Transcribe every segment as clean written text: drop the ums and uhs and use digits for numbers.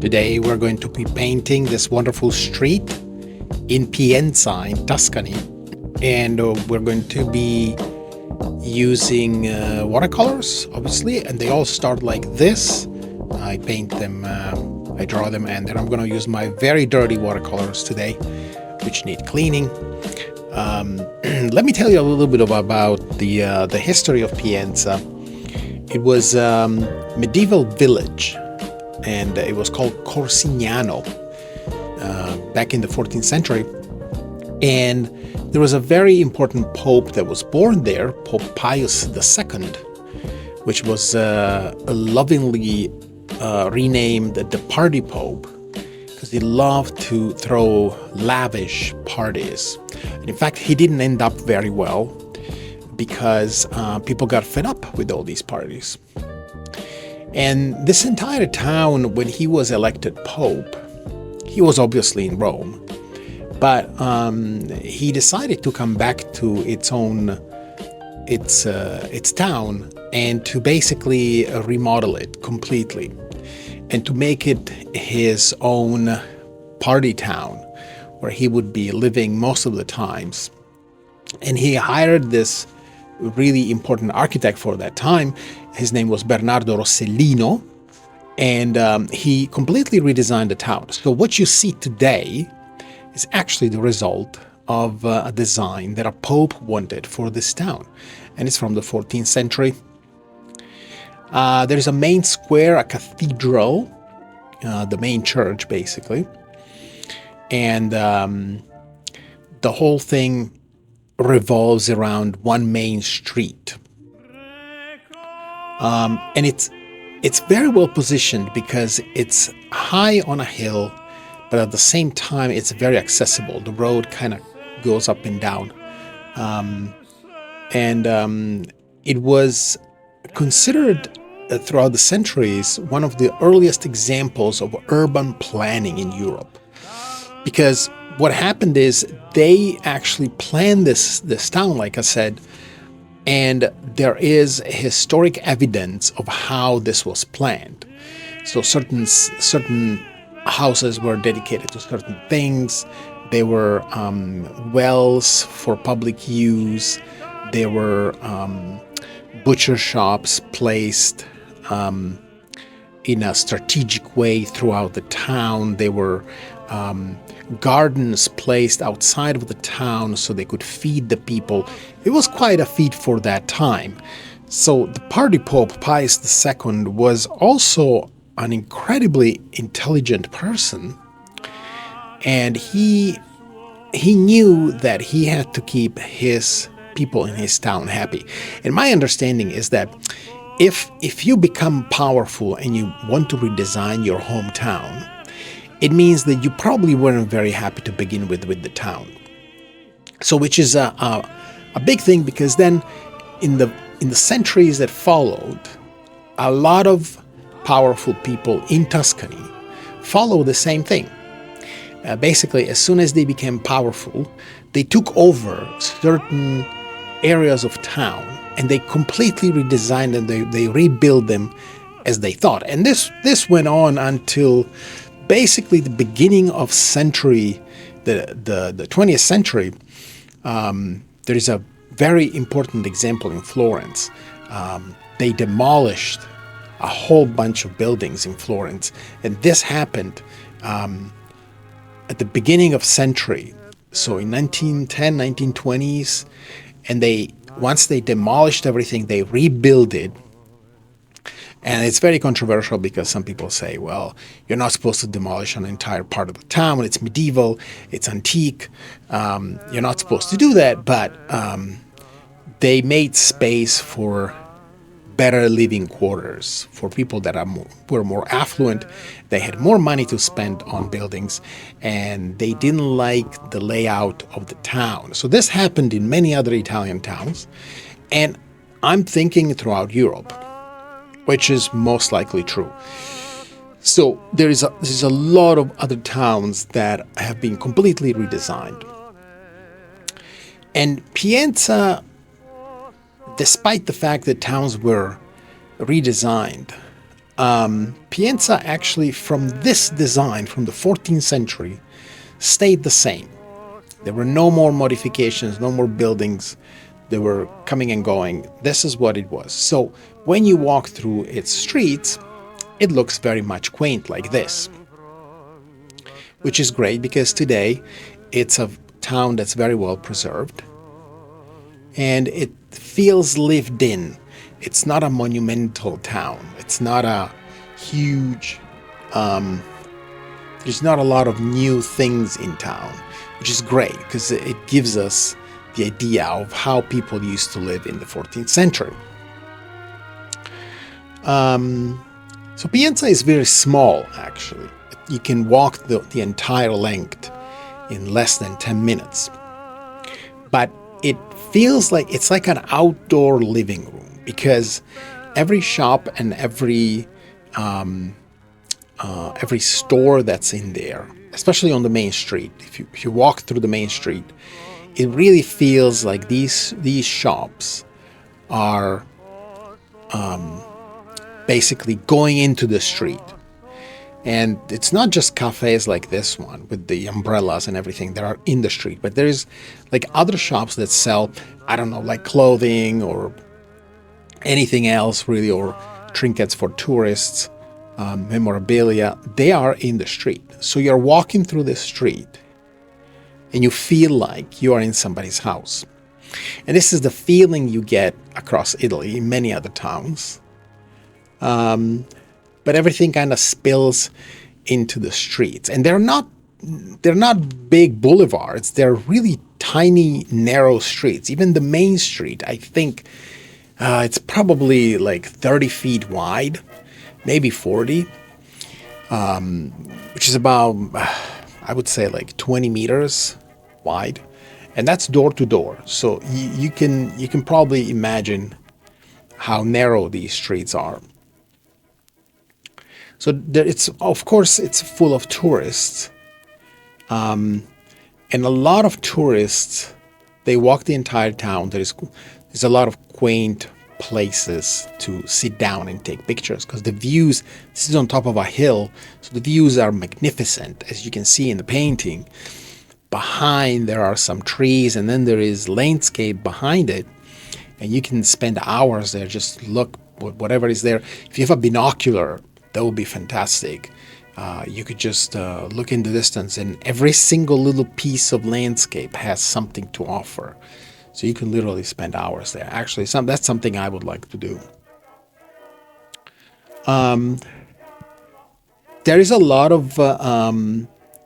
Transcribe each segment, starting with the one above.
Today we're going to be painting this wonderful street in Pienza in Tuscany, and we're going to be using watercolors, obviously, and they all start like this. I paint them, I draw them, and then I'm going to use my very dirty watercolors today, which need cleaning. Let me tell you a little bit about the history of Pienza. It was a medieval village, and it was called Corsignano back in the 14th century. And there was a very important pope that was born there, Pope Pius II, which was lovingly renamed the Party Pope, because he loved to throw lavish parties. And in fact, he didn't end up very well because people got fed up with all these parties. And this entire town, when he was elected Pope, he was obviously in Rome, but he decided to come back to its town and to basically remodel it completely and to make it his own party town where he would be living most of the times. And he hired this really important architect for that time. His name was Bernardo Rossellino, and he completely redesigned the town. So what you see today is actually the result of a design that a pope wanted for this town, and it's from the 14th century. There's a main square, a cathedral, the main church basically, and the whole thing revolves around one main street. And it's very well positioned because it's high on a hill, but at the same time it's very accessible. The road kind of goes up and down. It was considered throughout the centuries one of the earliest examples of urban planning in Europe. Because what happened is they actually planned this town, like I said, and there is historic evidence of how this was planned. So certain houses were dedicated to certain things. There were wells for public use. There were butcher shops placed in a strategic way throughout the town. There were gardens placed outside of the town so they could feed the people. It was quite a feat for that time. So the party Pope Pius II was also an incredibly intelligent person, and he knew that he had to keep his people in his town happy. And my understanding is that if you become powerful and you want to redesign your hometown, it means that you probably weren't very happy to begin with the town. So which is a big thing, because then in the centuries that followed, a lot of powerful people in Tuscany follow the same thing. Basically, as soon as they became powerful, they took over certain areas of town and they completely redesigned them. They rebuilt them as they thought. And this went on until basically the beginning of the 20th century. There is a very important example in Florence. They demolished a whole bunch of buildings in Florence, and this happened at the beginning of century, so in 1910, 1920s, and once they demolished everything, they rebuilt it. And it's very controversial because some people say, well, you're not supposed to demolish an entire part of the town. It's medieval, it's antique. You're not supposed to do that. But they made space for better living quarters for people that were more affluent. They had more money to spend on buildings, and they didn't like the layout of the town. So this happened in many other Italian towns, and I'm thinking throughout Europe, which is most likely true. So there's a lot of other towns that have been completely redesigned. And Pienza, despite the fact that towns were redesigned, Pienza actually, from this design from the 14th century, stayed the same. There were no more modifications, no more buildings. They were coming and going. This is what it was. So when you walk through its streets, it looks very much quaint like this, which is great because today it's a town that's very well preserved and it feels lived in. It's not a monumental town. It's not a huge, there's not a lot of new things in town, which is great because it gives us the idea of how people used to live in the 14th century. So Pienza is very small, actually. You can walk the entire length in less than 10 minutes. But it feels like it's like an outdoor living room because every shop and every store that's in there, especially on the main street, if you walk through the main street, it really feels like these shops are basically going into the street. And it's not just cafes like this one with the umbrellas and everything that are in the street, but there's like other shops that sell, I don't know, like clothing or anything else really, or trinkets for tourists, memorabilia. They are in the street. So you're walking through the street and you feel like you are in somebody's house. And this is the feeling you get across Italy in many other towns. But everything kind of spills into the streets. And they're not big boulevards. They're really tiny, narrow streets. Even the main street, I think it's probably like 30 feet wide, maybe 40, which is about, I would say like 20 meters wide. And that's door to door. So you can probably imagine how narrow these streets are. So it's full of tourists, and a lot of tourists, they walk the entire town. There's a lot of quaint places to sit down and take pictures because the views. This is on top of a hill, so the views are magnificent, as you can see in the painting. Behind there are some trees, and then there is landscape behind it, and you can spend hours there. Just look whatever is there. If you have a binocular, that would be fantastic. You could just look in the distance and every single little piece of landscape has something to offer. So you can literally spend hours there. Actually, that's something I would like to do. There is a lot of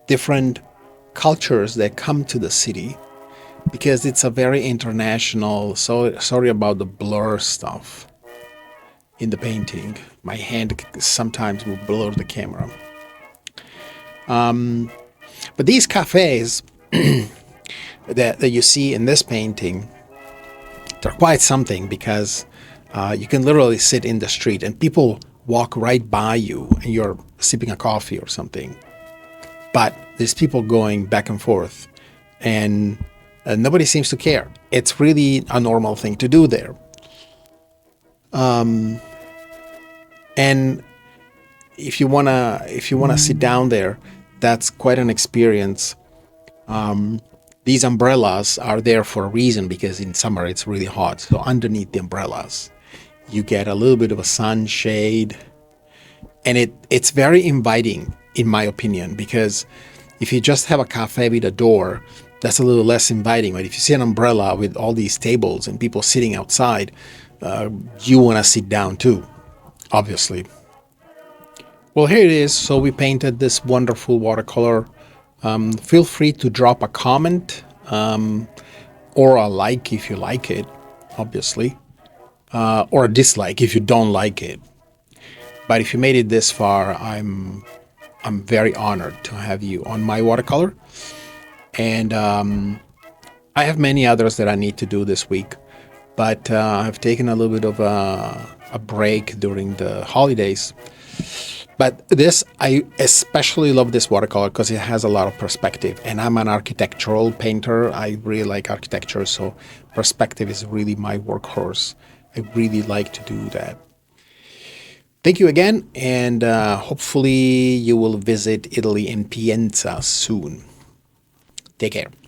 different cultures that come to the city because it's a very international, so sorry about the blur stuff in the painting. My hand sometimes will blur the camera. But these cafes that you see in this painting, they're quite something because you can literally sit in the street and people walk right by you and you're sipping a coffee or something. But there's people going back and forth and nobody seems to care. It's really a normal thing to do there. And if you wanna sit down there, that's quite an experience. These umbrellas are there for a reason because in summer it's really hot. So underneath the umbrellas, you get a little bit of a sunshade, and it's very inviting, in my opinion, because if you just have a cafe with a door, that's a little less inviting. But if you see an umbrella with all these tables and people sitting outside, you want to sit down too, obviously. Well, here it is. So we painted this wonderful watercolor. Feel free to drop a comment or a like if you like it, obviously, or a dislike if you don't like it. But if you made it this far, I'm very honored to have you on my watercolor. And I have many others that I need to do this week, but I've taken a little bit of a break during the holidays. But I especially love this watercolor because it has a lot of perspective. And I'm an architectural painter. I really like architecture, so perspective is really my workhorse. I really like to do that. Thank you again, and hopefully you will visit Italy in Pienza soon. Take care.